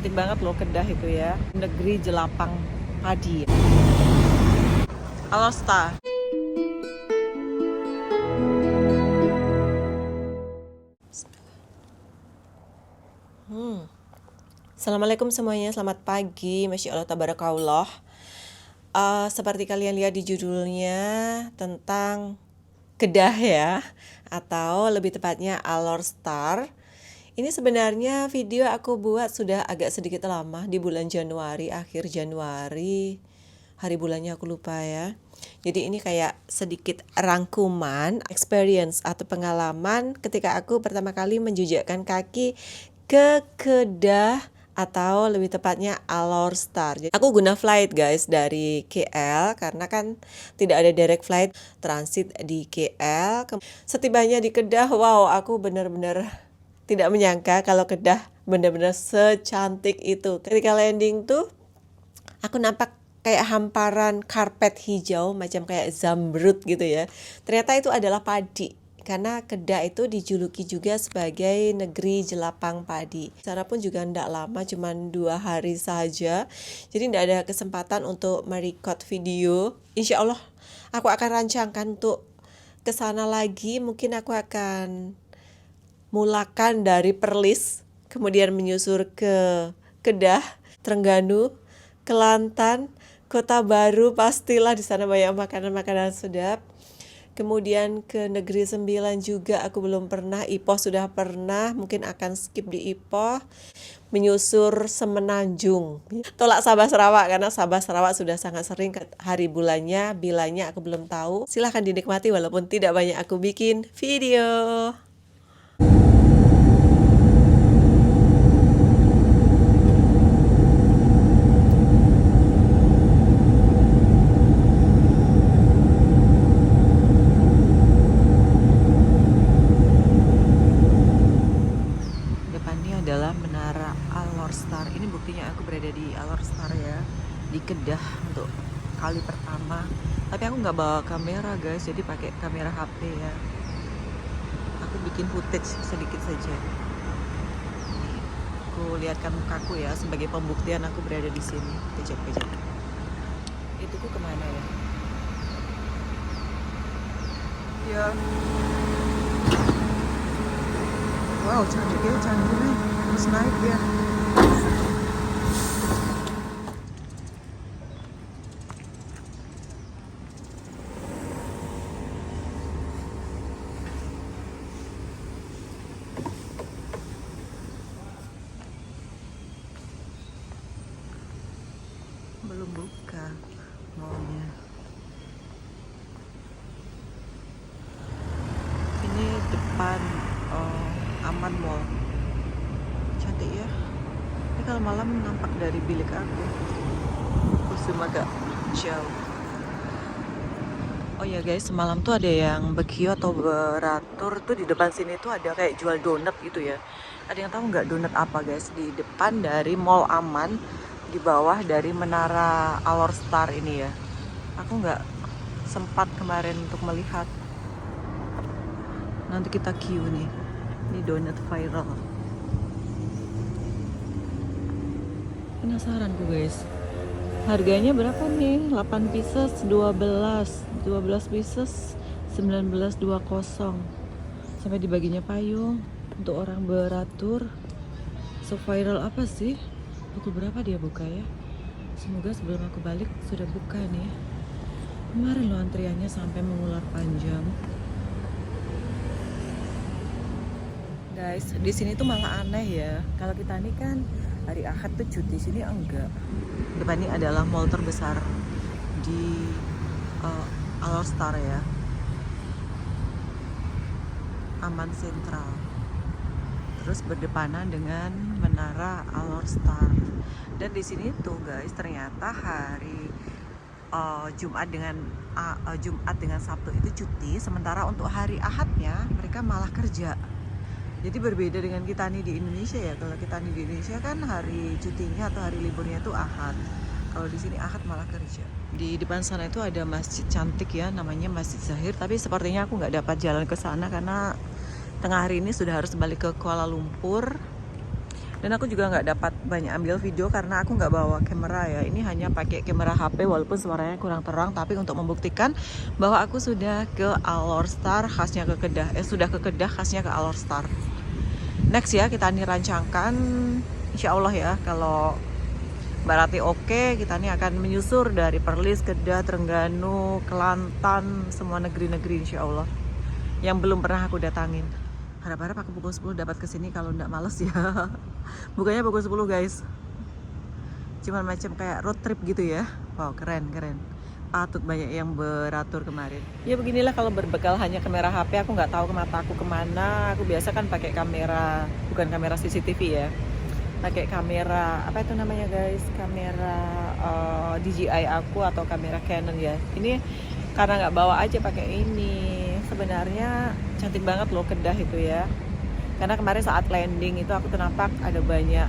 Cantik banget loh Kedah itu ya. Negeri jelapang padi. Halo Star. Assalamualaikum semuanya, selamat pagi. Masya Allah, tabarakallah. Seperti kalian lihat di judulnya tentang Kedah ya, atau lebih tepatnya Alor Star. Ini sebenarnya video aku buat sudah agak sedikit lama, di bulan Januari, akhir Januari. Hari bulannya aku lupa ya. Jadi ini kayak sedikit rangkuman experience atau pengalaman ketika aku pertama kali menjejakkan kaki ke Kedah, atau lebih tepatnya Alor Star. Jadi aku guna flight guys dari KL karena kan tidak ada direct flight, transit di KL. Setibanya di Kedah, wow, aku benar-benar tidak menyangka kalau Kedah benar-benar secantik itu. Ketika landing tuh aku nampak kayak hamparan karpet hijau macam kayak zamrud gitu ya. Ternyata itu adalah padi. Karena Kedah itu dijuluki juga sebagai negeri jelapang padi. Sana pun juga tidak lama, cuma 2 hari saja. Jadi tidak ada kesempatan untuk merecord video. Insya Allah aku akan rancangkan untuk ke sana lagi. Mungkin aku akan mulakan dari Perlis, kemudian menyusur ke Kedah, Trengganu, Kelantan, Kota Baru, pastilah di sana banyak makanan-makanan sedap. Kemudian ke Negeri Sembilan juga aku belum pernah, Ipoh sudah pernah, mungkin akan skip di Ipoh. Menyusur Semenanjung, tolak Sabah Sarawak karena Sabah Sarawak sudah sangat sering, hari bulannya, bilanya aku belum tahu. Silahkan dinikmati walaupun tidak banyak aku bikin video. Depannya adalah Menara Alor Star. Ini buktinya aku berada di Alor Star ya, di Kedah untuk kali pertama. Tapi aku nggak bawa kamera guys, jadi pakai kamera HP ya. Aku bikin footage sedikit saja. Nih, aku lihatkan mukaku ya sebagai pembuktian aku berada di sini. Kejap-kejap. Itu ku kemana ya? Ya. Wow, cantik ya, cantik nih. Terus naik ya. Belum buka mallnya. Ini depan Aman Mall. Cantik ya. Ini kalau malam nampak dari bilik aku. Kostum agak jauh. Oh ya guys, semalam tuh ada yang bekio atau beratur tuh di depan sini tuh ada kayak jual donat gitu ya. Ada yang tahu nggak donat apa guys? Di depan dari Mall Aman, di bawah dari Menara Alor Star ini ya. Aku nggak sempat kemarin untuk melihat. Nanti kita queue nih. Ini donat viral. Penasaran gue guys. Harganya berapa nih? 8 pieces 12 pieces 19,20. Sampai dibaginya payung untuk orang beratur. So viral apa sih? Pukul berapa dia buka ya? Semoga sebelum aku balik sudah buka nih. Kemarin lo antriannya sampai mengular panjang. Guys, di sini tuh malah aneh ya. Kalau kita nih kan hari Ahad tuh cuti, sini enggak. Depan ini adalah mall terbesar di Alor Star ya. Aman Sentral. Terus berdepanan dengan Menara Alor Star. Dan di sini tuh guys, ternyata hari Jumat dengan Sabtu itu cuti, sementara untuk hari Ahadnya mereka malah kerja. Jadi berbeda dengan kita nih di Indonesia ya. Kalau kita nih di Indonesia kan hari cutinya atau hari liburnya itu Ahad. Kalau di sini Ahad malah kerja. Di depan sana itu ada masjid cantik ya, namanya Masjid Zahir. Tapi sepertinya aku nggak dapat jalan ke sana karena tengah hari ini sudah harus balik ke Kuala Lumpur. Dan aku juga nggak dapat banyak ambil video karena aku nggak bawa kamera ya. Ini hanya pakai kamera HP walaupun suaranya kurang terang, tapi untuk membuktikan bahwa aku sudah ke Alor Star khasnya ke Kedah. Sudah ke Kedah khasnya ke Alor Star. Next ya, kita nih rancangkan insya Allah ya, kalau Mbak Rati oke, kita nih akan menyusur dari Perlis, Kedah, Trengganu, Kelantan, semua negeri-negeri insya Allah yang belum pernah aku datangin. Harap-harap aku pukul 10 dapat kesini kalau nggak males ya. Bukanya pukul 10 guys. Cuman macam kayak road trip gitu ya. Wow, keren. Patut banyak yang beratur kemarin. Ya beginilah kalau berbekal hanya kamera HP, aku nggak tahu mata aku kemana. Aku biasa kan pakai kamera, bukan kamera CCTV ya. Pakai kamera, apa itu namanya guys? Kamera DJI aku atau kamera Canon ya. Ini karena nggak bawa aja pakai ini. Sebenarnya cantik banget loh Kedah itu ya. Karena kemarin saat landing itu aku nampak ada banyak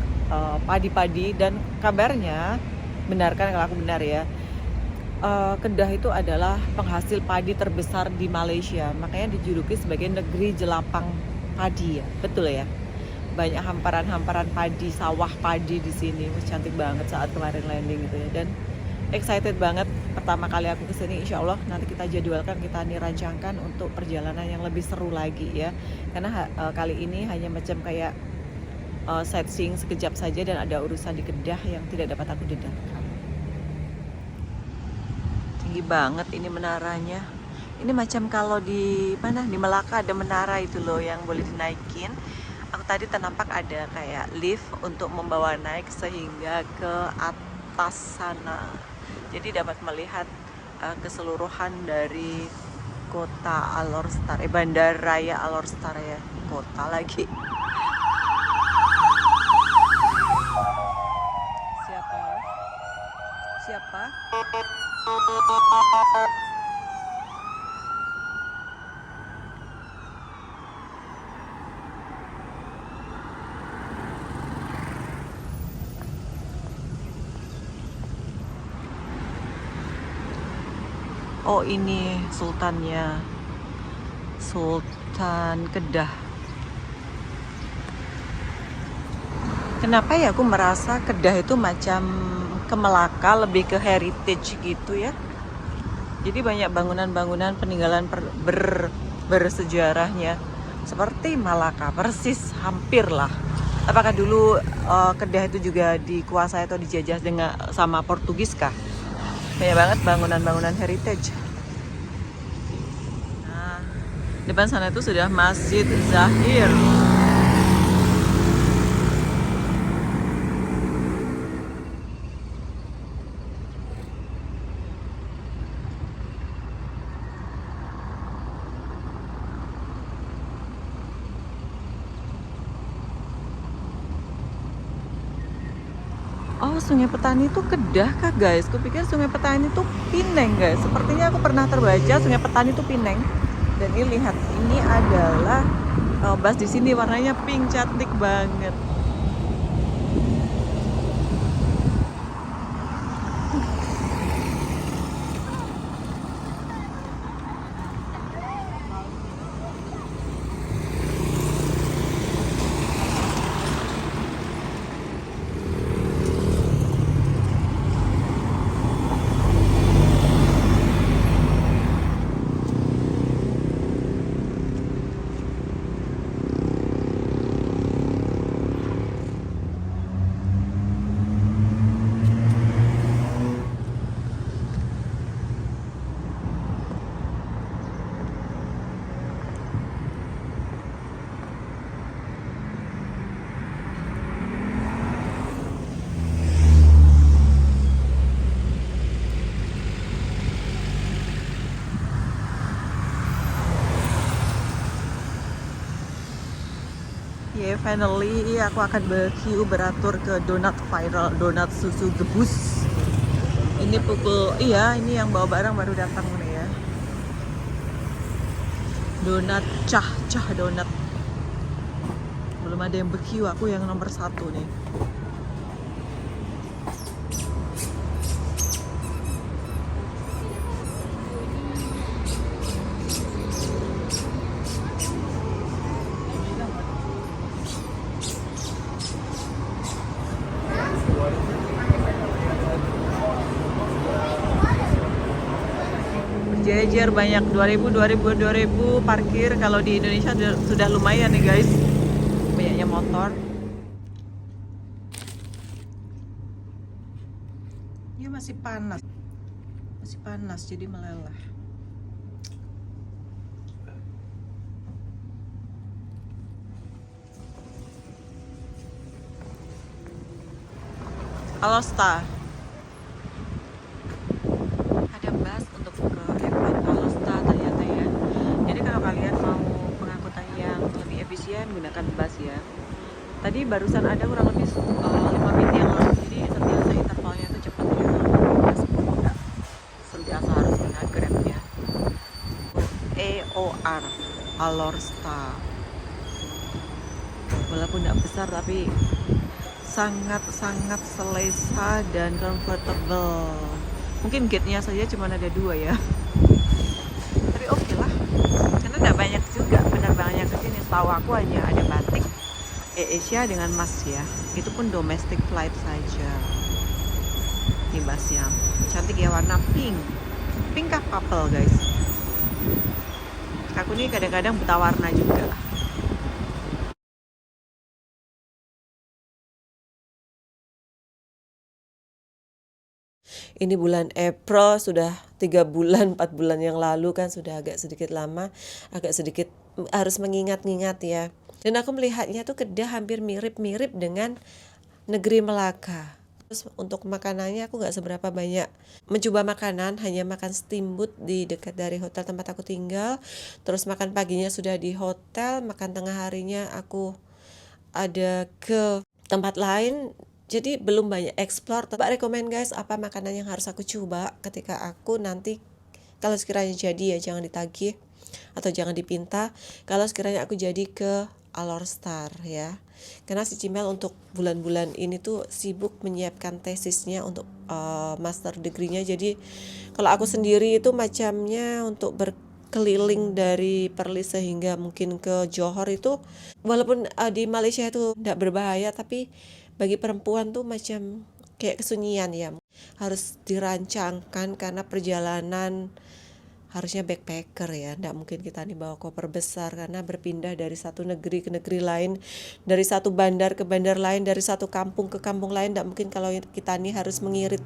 padi-padi, dan kabarnya, benarkan kalau aku benar ya, Kedah itu adalah penghasil padi terbesar di Malaysia. Makanya dijuluki sebagai negeri jelapang padi ya. Betul ya? Banyak hamparan-hamparan padi, sawah padi di sini. Cantik banget saat kemarin landing itu ya. Dan excited banget pertama kali aku kesini. Insya Allah nanti kita jadwalkan, kita nih rancangkan untuk perjalanan yang lebih seru lagi ya. Karena kali ini hanya macam kayak sightseeing sekejap saja, dan ada urusan di Kedah yang tidak dapat aku dedahkan. Tinggi banget ini menaranya. Ini macam kalau di mana, di Melaka ada menara itu loh yang boleh dinaikin. Aku tadi ternampak ada kayak lift untuk membawa naik sehingga ke atas sana. Jadi dapat melihat keseluruhan dari kota Alor Star, Bandaraya Alor Star ya, kota lagi. Siapa? Oh, ini sultannya, Sultan Kedah. Kenapa ya aku merasa Kedah itu macam ke Melaka, lebih ke heritage gitu ya. Jadi banyak bangunan-bangunan peninggalan bersejarahnya seperti Malaka, persis, hampir lah. Apakah dulu Kedah itu juga dikuasai atau dijajah dengan sama Portugis kah? Banyak banget bangunan-bangunan heritage. Nah, depan sana itu sudah Masjid Zahir. Oh, Sungai Petani itu Kedah kah guys? Kupikir Sungai Petani itu Pineng guys. Sepertinya aku pernah terbaca Sungai Petani itu Pineng. Dan ini lihat, ini adalah bus di sini warnanya pink, cantik banget. Yeah, finally aku akan beratur ke donat viral, donat susu gebus. Ini pukul, iya ini yang bawa barang baru datang nih ya. Donat cah donat. Belum ada yang BQ, aku yang nomor 1 nih. pasager banyak, 2000 parkir. Kalau di Indonesia sudah lumayan nih guys, banyaknya motor. Ini masih panas jadi meleleh. Halo Star, ada bus untuk ke airport Alostar ternyata ya. Jadi kalau kalian mau pengangkutan yang lebih efisien, gunakan bus ya. Tadi barusan ada kurang lebih 5 menit yang lalu, jadi setiap intervalnya itu cepat ya. Nggak sentiasa harus dengan grabnya. AOR, Alostar. Walaupun tidak besar tapi sangat-sangat selesa dan comfortable. Mungkin gate-nya saja cuma ada 2 ya. Tapi oke lah. Karena tidak banyak juga penerbangannya ke sini. Setahu aku hanya ada Batik, AirAsia dengan Mas ya. Itu pun domestic flight saja. Ini busnya. Cantik ya, warna pink. Pink kah purple guys? Aku nih kadang-kadang buta warna juga. Ini bulan April, sudah 3 bulan 4 bulan yang lalu kan, sudah agak sedikit lama, agak sedikit harus mengingat-ingat ya. Dan aku melihatnya tuh Kedah hampir mirip-mirip dengan negeri Melaka. Terus untuk makanannya aku nggak seberapa banyak mencoba makanan, hanya makan steamboat di dekat dari hotel tempat aku tinggal. Terus makan paginya sudah di hotel, makan tengah harinya aku ada ke tempat lain. Jadi belum banyak explore. Coba rekomen guys apa makanan yang harus aku coba ketika aku nanti, kalau sekiranya jadi ya jangan ditagih atau jangan dipinta. Kalau sekiranya aku jadi ke Alostar ya. Karena si Cimel untuk bulan-bulan ini tuh sibuk menyiapkan tesisnya untuk master degree-nya. Jadi kalau aku sendiri itu macamnya untuk berkeliling dari Perlis sehingga mungkin ke Johor itu, walaupun di Malaysia itu tidak berbahaya, tapi bagi perempuan tuh macam kayak kesunyian ya, harus dirancangkan karena perjalanan harusnya backpacker ya, tidak mungkin kita nih bawa koper besar karena berpindah dari satu negeri ke negeri lain, dari satu bandar ke bandar lain, dari satu kampung ke kampung lain. Tidak mungkin kalau kita nih harus mengirit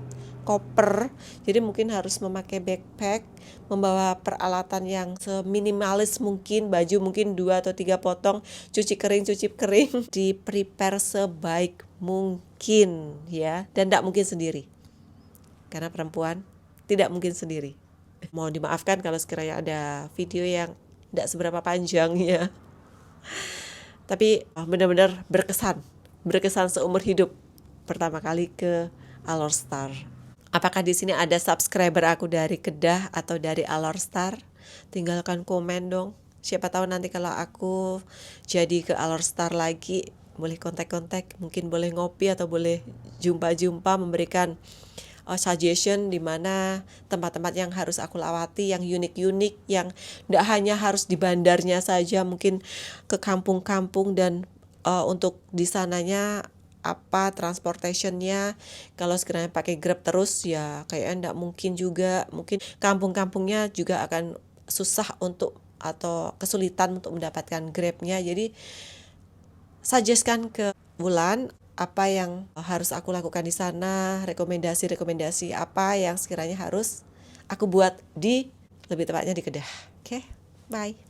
koper, jadi mungkin harus memakai backpack, membawa peralatan yang seminimalis mungkin, baju mungkin 2 atau 3 potong, cuci kering, di prepare sebaik mungkin ya, dan tidak mungkin sendiri karena perempuan tidak mungkin sendiri. Mohon dimaafkan kalau sekiranya ada video yang tidak seberapa panjang ya, tapi benar-benar berkesan seumur hidup pertama kali ke Alostar. Apakah di sini ada subscriber aku dari Kedah atau dari Alostar? Tinggalkan komen dong. Siapa tahu nanti kalau aku jadi ke Alostar lagi, boleh kontak-kontak, mungkin boleh ngopi atau boleh jumpa-jumpa, memberikan suggestion di mana tempat-tempat yang harus aku lewati, yang unik-unik, yang tidak hanya harus di bandarnya saja, mungkin ke kampung-kampung dan untuk di sananya apa transportationnya. Kalau sekiranya pakai Grab terus ya kayaknya tidak mungkin juga, mungkin kampung-kampungnya juga akan susah untuk atau kesulitan untuk mendapatkan Grabnya. Jadi suggestkan ke Wulan apa yang harus aku lakukan di sana, rekomendasi apa yang sekiranya harus aku buat di, lebih tepatnya di Kedah. Oke, bye.